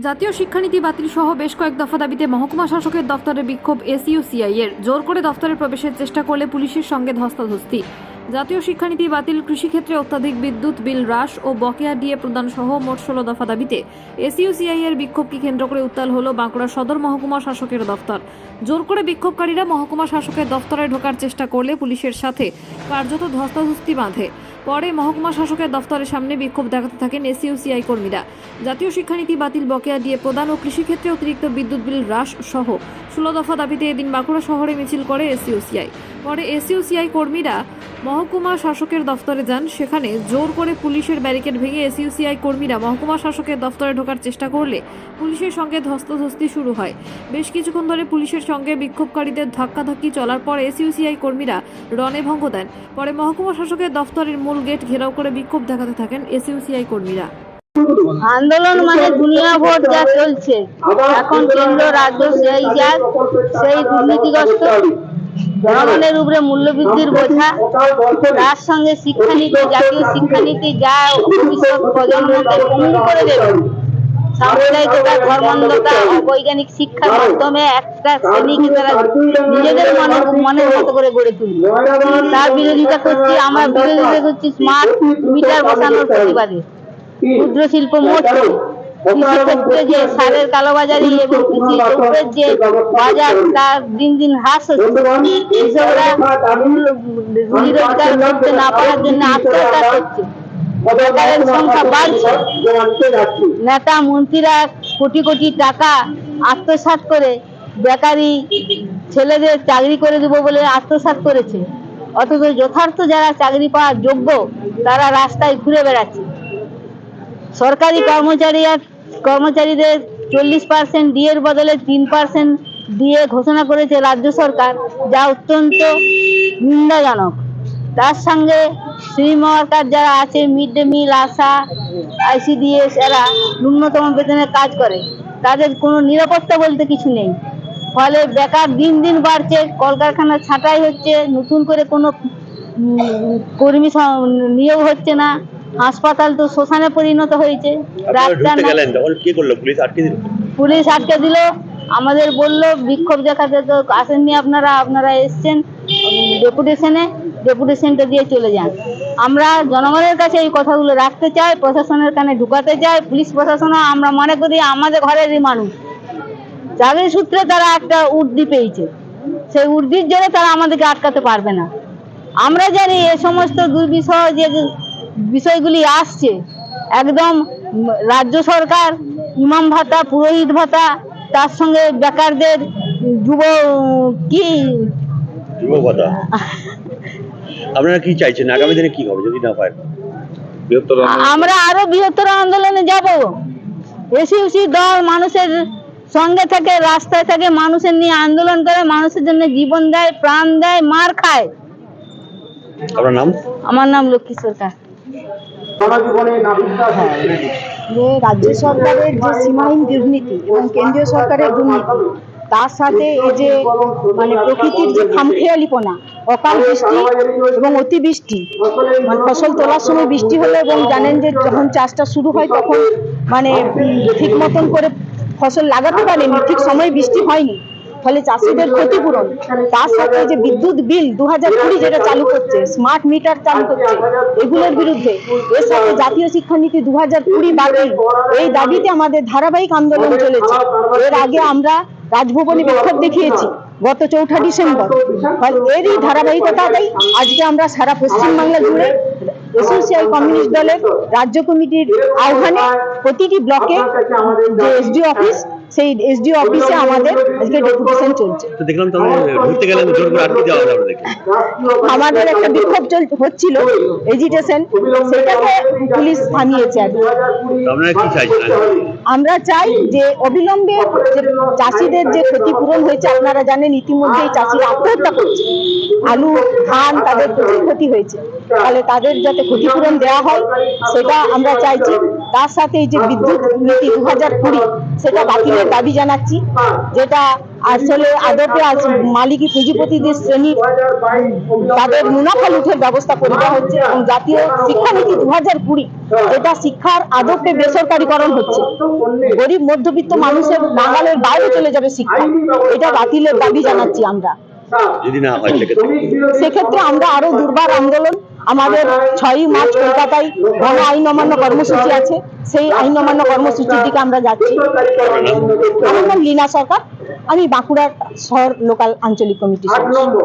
জাতীয় শিক্ষানীতি বাতিল সহ বেশ কয়েক দফা দাবিতে মহকুমা শাসকের দফতরে বিক্ষোভ এসইউসিআই এর। জোর করে দফতরে প্রবেশের চেষ্টা করলে পুলিশের সঙ্গে ধস্তাধস্তি। জাতীয় শিক্ষানীতি বাতিল, কৃষিক্ষেত্রে অত্যাধিক বিদ্যুৎ বিল হ্রাস ও বকেয়া ডিএ প্রদান সহ মোট 16 দফা দাবিতে এসইউসিআই এর বিক্ষোভকে কেন্দ্র করে উত্তাল হলো বাঁকুড়া সদর মহকুমা শাসকের দফতর। জোর করে বিক্ষোভকারীরা মহকুমা শাসকের দফতরে ঢোকার চেষ্টা করলে পুলিশের সাথে কার্যত ধস্তাধস্তি বাঁধে। পরে মহকুমা শাসকের দফতরের সামনে বিক্ষোভ দেখাতে থাকেন এসইউসিআই কর্মীরা। জাতীয় শিক্ষানীতি বাতিল, বকেয়া ডিএ প্রদান ও কৃষিক্ষেত্রে অতিরিক্ত বিদ্যুৎ বিল হ্রাস সহ 16 দফা দাবিতে এদিন বাঁকুড়া শহরে মিছিল করে এসইউসিআই। পরে এসইউসিআই কর্মীরা মহকুমা শাসকের দফতরে যান। সেখানে জোর করে পুলিশের ব্যারিকেড ভেঙে এসইউসিআই কর্মীরা মহকুমা শাসকের দফতরে ঢোকার চেষ্টা করলে পুলিশের সঙ্গে ধস্তাধস্তি শুরু হয়। বেশ কিছুক্ষণ ধরে পুলিশের সঙ্গে বিক্ষোভকারীদের ধাক্কাধাক্কি চলার পর এসইউসিআই কর্মীরা রণে ভঙ্গ দেন। পরে মহকুমা শাসকের দফতরের মূল গেট ঘেরাও করে বিক্ষোভ দেখাতে থাকেন এসইউসিআই কর্মীরা। আন্দোলন মানে দুনিয়া ভোট যা চলছে এখন, কেন্দ্র রাজ্য সেই দুর্নীতিগ্রস্ত জনগণের উপরে মূল্যবৃদ্ধির বোঝা, তার সঙ্গে শিক্ষানীতি, জাতীয় শিক্ষানীতি যা ভবিষ্যৎ প্রজন্মকে পঙ্গু করে দেবে। সাম্প্রদায়িকতা, ধর্মান্ধতা, অবৈজ্ঞানিক শিক্ষার মাধ্যমে একটা শ্রেণীকে তারা নিজেদের মনের মতো করে গড়ে তুলবে, তার বিরোধিতা করছি। আমরা বিরোধিতা করছি স্মার্ট মিটার বসানোর প্রতিবাদে। ক্ষুদ্র শিল্প মোট কৃষিক্ষেত্রে যে সারের কালোবাজারি এবং কৃষি দ্রব্যের যে বাজার তার দিন দিন হ্রাস হচ্ছে, কৃষকরা রুজি রোজগার করতে না পারার জন্য আত্মহত্যা করছে, বেকারের সংখ্যা বাড়ছে। নেতা মন্ত্রীরা কোটি কোটি টাকা আত্মসাৎ করে বেকারি ছেলেদের চাকরি করে দেব বলে আত্মসাৎ করেছে, অথচ যথার্থ যারা চাকরি পাওয়ার যোগ্য তারা রাস্তায় ঘুরে বেড়াচ্ছে। সরকারি কর্মচারীদের 40% ডিএর বদলে 3% ডিএ ঘোষণা করেছে রাজ্য সরকার, যা অত্যন্ত নিন্দাজনক। তার সঙ্গে শ্রম ওয়ার্কার যারা আছে, মিড ডে মিল, আশা, আইসিডিএস, এরা ন্যূনতম বেতনে কাজ করে, তাদের কোনো নিরাপত্তা বলতে কিছু নেই। ফলে বেকার দিন দিন বাড়ছে, কলকারখানা ছাঁটাই হচ্ছে, নতুন করে কোনো কর্মী নিয়োগ হচ্ছে না, হাসপাতাল তো শ্মশানে পরিণত হয়েছে। পুলিশ আটকে দিল, আমাদের বলল বিক্ষোভ দেখাতে তো আসেননি আপনারা এসছেন ডেপুটেশনটা দিয়ে চলে যান। আমরা জনগণের কাছে এই কথাগুলো রাখতে চাই, প্রশাসনের কানে ঢুকাতে চাই। পুলিশ প্রশাসন আমরা মনে করি আমাদের ঘরেরই মানুষ, চাকরি সূত্রে তারা একটা উর্দি পেয়েছে, সেই উর্দির জন্য তারা আমাদেরকে আটকাতে পারবে না। আমরা জানি এ সমস্ত দুর্বিষহ যে বিষয়গুলি আসছে, একদম রাজ্য সরকার ইমাম ভাতা, পুরোহিত ভাতা, তার সঙ্গে বেকারদের যুব ভাতা। আপনারা কি চাইছেন আগামী দিনে কি হবে যদি না পায়? আমরা আরো বৃহত্তর আন্দোলনে যাব। এসইউসি দল মানুষের সঙ্গে থেকে, রাস্তায় থেকে, মানুষের নিয়ে আন্দোলন করে, মানুষের জন্য জীবন দেয়, প্রাণ দেয়, মার খায়। আপনার নাম? আমার নাম লক্ষ্মী সরকার। যে রাজ্য সরকারের যে সীমাহীন দুর্নীতি এবং কেন্দ্রীয় সরকারের দুর্নীতি, তার সাথে এই যে মানে প্রকৃতির যে খামখেয়ালিপনা, অকাল বৃষ্টি এবং অতিবৃষ্টি, মানে ফসল তোলার সময় বৃষ্টি হলো এবং জানেন যে যখন চাষটা শুরু হয় তখন মানে ঠিক মতন করে ফসল লাগাতে পারেনি, ঠিক সময় বৃষ্টি হয়নি, ফলে চাষিদের ক্ষতিপূরণ। তার সাথে যে বিদ্যুৎ বিল 2020 যেটা চালু করছে, স্মার্ট মিটার চালু করছে, এগুলোর বিরুদ্ধে, এর সাথে জাতীয় শিক্ষানীতি 2020 বাতিল, এই দাবিতে আমাদের ধারাবাহিক আন্দোলন চলেছে। এর আগে আমরা রাজভবনে বিক্ষোভ দেখিয়েছি গত 4 ডিসেম্বর। এরই ধারাবাহিকতাতেই আজকে আমরা সারা পশ্চিমবাংলা জুড়ে এসইউসিআই কমিউনিস্ট দলের রাজ্য কমিটির আহ্বানে প্রতিটি ব্লকে যে এসডিও অফিস, সেই এসডিও অফিসে আমাদের আজকে ডেপুটেশন চলছে। আমাদের একটা বিক্ষোভ হচ্ছিল, এজিটেশন, সেটাকে পুলিশ থামিয়েছে। আমরা চাই যে অবিলম্বে যে চাষিদের যে ক্ষতিপূরণ হয়েছে, আপনারা জানেন ইতিমধ্যেই চাষিরা আত্মহত্যা করছে, আলু, ধান, তাদের প্রচুর ক্ষতি হয়েছে, ফলে তাদের যাতে ক্ষতিপূরণ দেওয়া হয় সেটা আমরা চাইছি। তার সাথে এই যে বিদ্যুৎ নীতি 2020 সেটা বাতিলের দাবি জানাচ্ছি, যেটা আসলে আদতে মালিকি পুঁজিপতিদের শ্রেণী তাদের মুনাফা লুঠের ব্যবস্থা করে দেওয়া হচ্ছে এবং জাতীয় শিক্ষানীতি 2020 যেটা শিক্ষার আদতে বেসরকারীকরণ হচ্ছে, গরিব মধ্যবিত্ত মানুষের নাগালের বাইরে চলে যাবে শিক্ষা, এটা বাতিলের দাবি জানাচ্ছি আমরা। যদি না হয় সেক্ষেত্রে আমরা আরো দুর্বার আন্দোলন, আমাদের 6ই মার্চ কলকাতায় গণ আইন অমান্য কর্মসূচি আছে, সেই আইন অমান্য কর্মসূচির দিকে আমরা যাচ্ছি। আমার নাম লীনা সরকার, আমি বাঁকুড়া শহর লোকাল আঞ্চলিক কমিটির সদস্য।